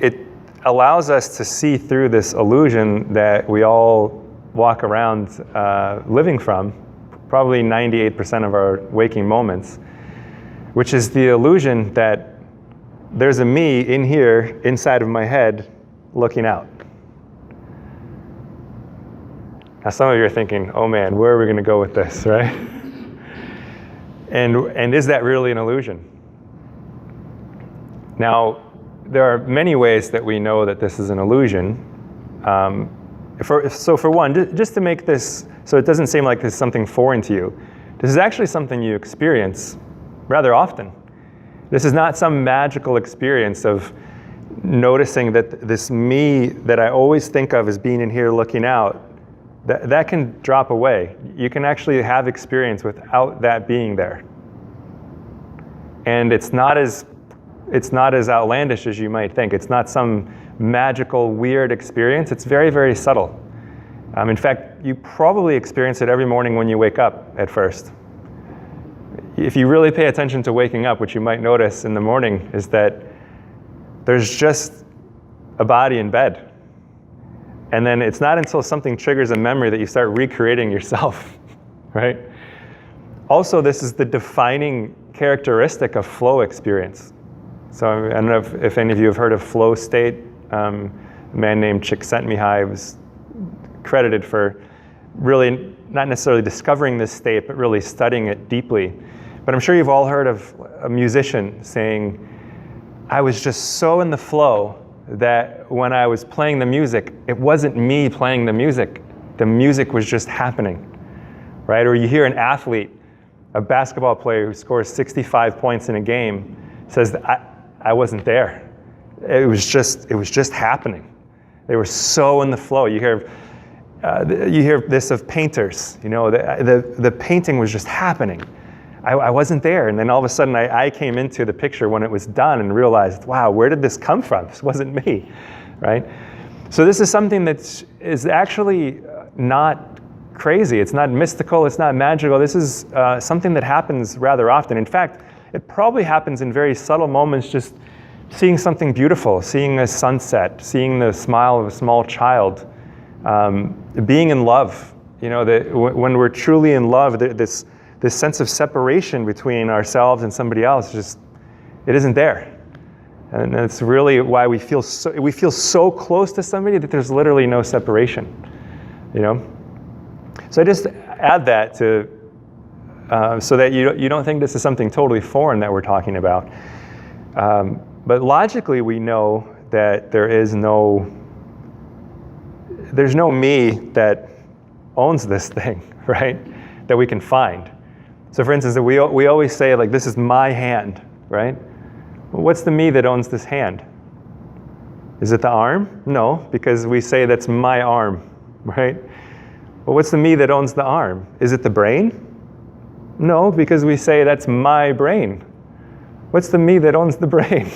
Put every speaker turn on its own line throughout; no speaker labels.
it allows us to see through this illusion that we all walk around living from, probably 98% of our waking moments, which is the illusion that there's a me in here, inside of my head, looking out. Now some of you are thinking, oh man, where are we going to go with this, right? And is that really an illusion? Now, there are many ways that we know that this is an illusion. So for one, just to make this, so it doesn't seem like this is something foreign to you, this is actually something you experience rather often. This is not some magical experience of noticing that this me that I always think of as being in here looking out, that can drop away. You can actually have experience without that being there. And it's not as outlandish as you might think. It's not some magical, weird experience. It's very, very subtle. In fact, you probably experience it every morning when you wake up at first. If you really pay attention to waking up, what you might notice in the morning is that there's just a body in bed. And then it's not until something triggers a memory that you start recreating yourself, right? Also, this is the defining characteristic of flow experience. So I don't know if any of you have heard of flow state. A man named Csikszentmihalyi was credited for really not necessarily discovering this state, but really studying it deeply. But I'm sure you've all heard of a musician saying, I was just so in the flow that when I was playing the music, it wasn't me playing the music was just happening, right? Or you hear an athlete, a basketball player who scores 65 points in a game, says that I wasn't there. It was just happening. They were so in the flow. You hear this of painters. You know, the painting was just happening. I wasn't there, and then all of a sudden I came into the picture when it was done and realized, wow, where did this come from? This wasn't me, right? So this is something that is actually not crazy. It's not mystical. It's not magical. This is something that happens rather often. In fact, it probably happens in very subtle moments, just seeing something beautiful, seeing a sunset, seeing the smile of a small child, being in love. You know, when we're truly in love, this sense of separation between ourselves and somebody else, it isn't there. And that's really why we feel so close to somebody that there's literally no separation, you know? So I just add that to, so that you don't think this is something totally foreign that we're talking about. But logically, we know that there's no me that owns this thing, right? That we can find. So for instance, we always say, like, this is my hand, right? Well, what's the me that owns this hand? Is it the arm? No, because we say that's my arm, right? Well, what's the me that owns the arm? Is it the brain? No, because we say that's my brain. What's the me that owns the brain?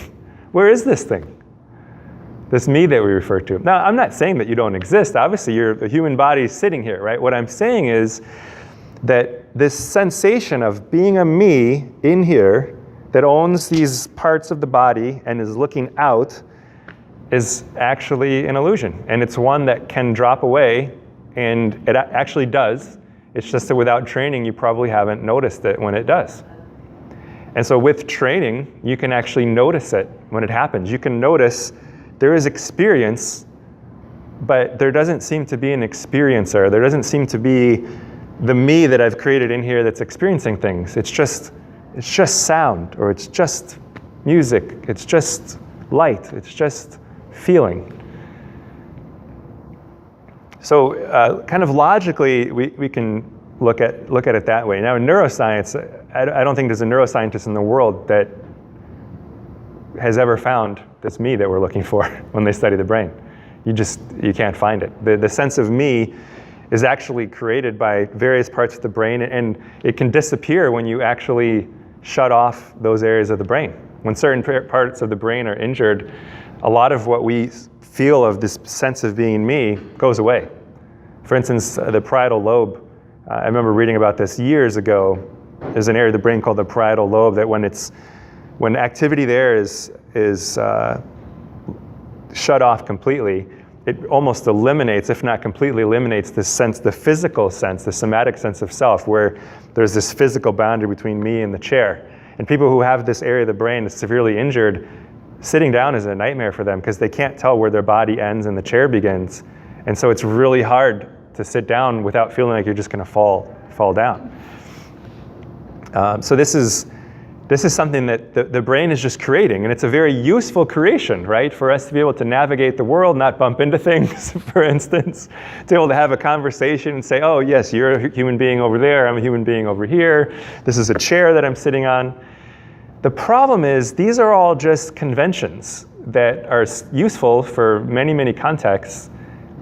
Where is this thing? This me that we refer to. Now, I'm not saying that you don't exist. Obviously, the human body is sitting here, right? What I'm saying is that this sensation of being a me in here that owns these parts of the body and is looking out is actually an illusion. And it's one that can drop away, and it actually does. It's just that without training, you probably haven't noticed it when it does. And so with training, you can actually notice it when it happens. You can notice there is experience, but there doesn't seem to be an experiencer. There doesn't seem to be the me that I've created in here that's experiencing things. It's just sound, or it's just music. It's just light. It's just feeling. So kind of logically, we can look at it that way. Now in neuroscience, I don't think there's a neuroscientist in the world that has ever found this me that we're looking for when they study the brain. You can't find it. The sense of me is actually created by various parts of the brain, and it can disappear when you actually shut off those areas of the brain. When certain parts of the brain are injured, a lot of what we feel of this sense of being me goes away. For instance, the parietal lobe, I remember reading about this years ago. There's an area of the brain called the parietal lobe that when activity there is shut off completely, it almost eliminates, if not completely eliminates, this sense, the physical sense, the somatic sense of self, where there's this physical boundary between me and the chair. And people who have this area of the brain that's severely injured, sitting down is a nightmare for them because they can't tell where their body ends and the chair begins. And so it's really hard to sit down without feeling like you're just going to fall down. So this is something that the brain is just creating, and it's a very useful creation, right? For us to be able to navigate the world, not bump into things, for instance, to be able to have a conversation and say, oh yes, you're a human being over there, I'm a human being over here, this is a chair that I'm sitting on. The problem is these are all just conventions that are useful for many, many contexts,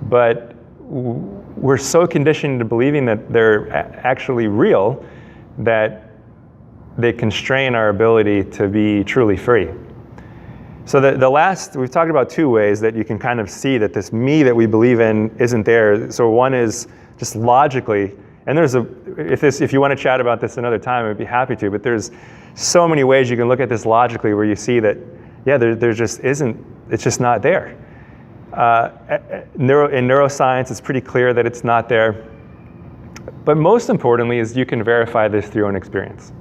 but we're so conditioned to believing that they're actually real that they constrain our ability to be truly free. So we've talked about two ways that you can kind of see that this me that we believe in isn't there. So one is just logically, and if you want to chat about this another time, I'd be happy to, but there's so many ways you can look at this logically where you see that, yeah, there just isn't, it's just not there. In neuroscience, it's pretty clear that it's not there. But most importantly is you can verify this through your own experience.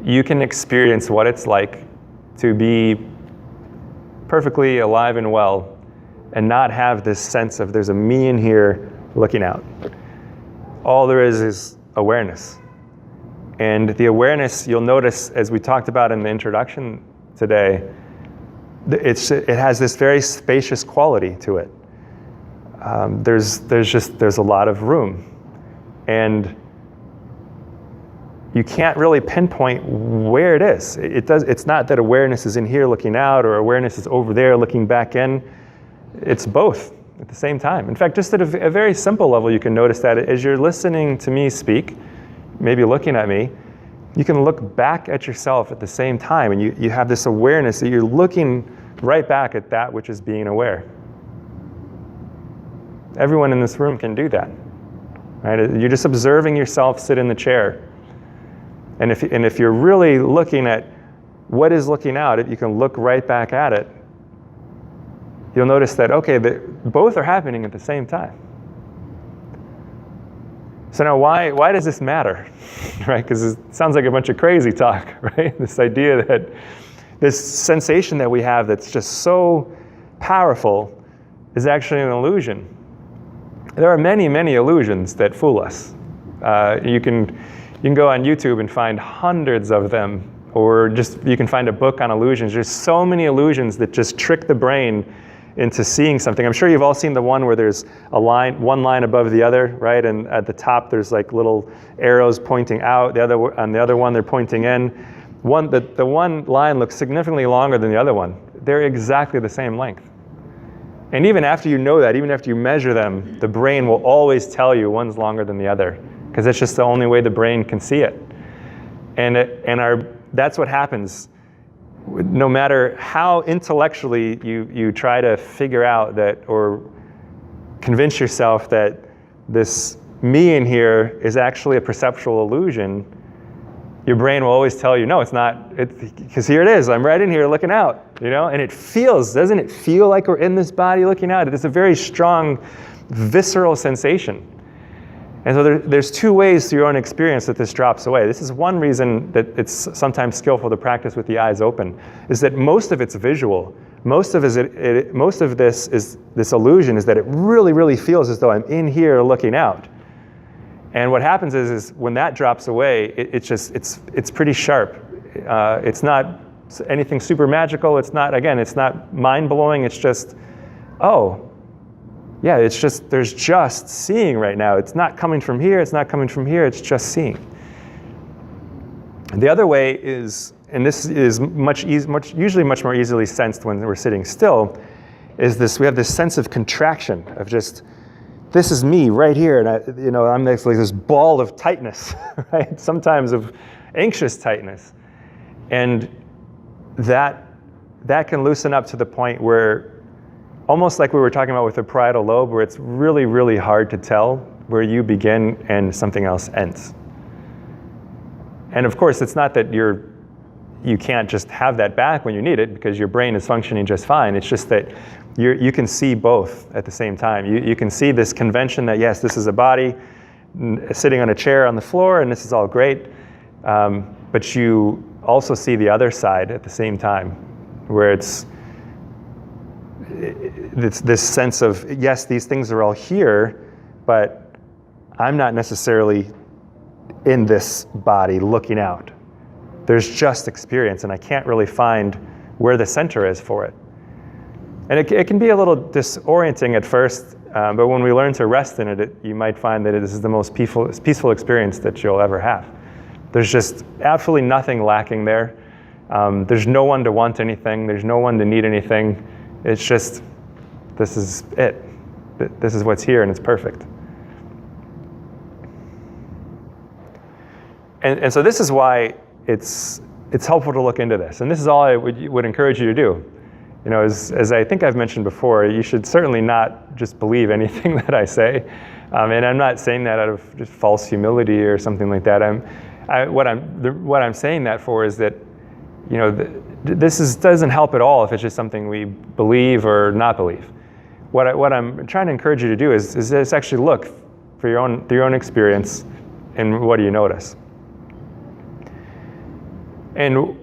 You can experience what it's like to be perfectly alive and well and not have this sense of there's a me in here looking out. All there is awareness. And the awareness, you'll notice, as we talked about in the introduction today, it has this very spacious quality to it. There's a lot of room. And you can't really pinpoint where it is. It's not that awareness is in here looking out or awareness is over there looking back in. It's both at the same time. In fact, just at a very simple level, you can notice that as you're listening to me speak, maybe looking at me, you can look back at yourself at the same time, and you have this awareness that you're looking right back at that which is being aware. Everyone in this room can do that, right? You're just observing yourself sit in the chair. And if you're really looking at what is looking out, if you can look right back at it, you'll notice that, okay, both are happening at the same time. So now why does this matter, right? Because it sounds like a bunch of crazy talk, right? This idea that this sensation that we have that's just so powerful is actually an illusion. There are many, many illusions that fool us. You can go on YouTube and find hundreds of them, or just you can find a book on illusions. There's so many illusions that just trick the brain into seeing something. I'm sure you've all seen the one where there's one line above the other, right? And at the top there's like little arrows pointing out. On the other one they're pointing in. The one line looks significantly longer than the other one. They're exactly the same length. And even after you know that, even after you measure them, the brain will always tell you one's longer than the other, because it's just the only way the brain can see it. And that's what happens. No matter how intellectually you try to figure out that or convince yourself that this me in here is actually a perceptual illusion, your brain will always tell you, no, it's not, because here it is, I'm right in here looking out, and doesn't it feel like we're in this body looking out? It is a very strong, visceral sensation. And so there's two ways through your own experience that this drops away. This is one reason that it's sometimes skillful to practice with the eyes open, is that most of it's visual. Most of this illusion is that it really, really feels as though I'm in here looking out. And what happens is when that drops away, it's pretty sharp. It's not anything super magical. It's not mind-blowing. It's just, oh, yeah, there's just seeing right now. It's not coming from here, it's not coming from here, it's just seeing. And the other way is, and this is usually much more easily sensed when we're sitting still, is we have this sense of contraction, of just, this is me right here, and I'm like this ball of tightness, right? Sometimes of anxious tightness. And that can loosen up to the point where, almost like we were talking about with the parietal lobe, where it's really, really hard to tell where you begin and something else ends. And of course, it's not that you can't just have that back when you need it because your brain is functioning just fine. It's just that you can see both at the same time. You can see this convention that, yes, this is a body sitting on a chair on the floor, and this is all great. But you also see the other side at the same time, where it's this sense of, yes, these things are all here, but I'm not necessarily in this body looking out. There's just experience, and I can't really find where the center is for it. And it can be a little disorienting at first, but when we learn to rest in it, you might find that this is the most peaceful experience that you'll ever have. There's just absolutely nothing lacking there. There's no one to want anything. There's no one to need anything. It's just, this is it. This is what's here, and it's perfect. And so this is why it's helpful to look into this. And this is all I would encourage you to do. You know, as I think I've mentioned before, you should certainly not just believe anything that I say. And I'm not saying that out of just false humility or something like that. What I'm saying that for is that, you know, this doesn't help at all if it's just something we believe or not believe. What I'm trying to encourage you to do is actually look for your own experience, and what do you notice? And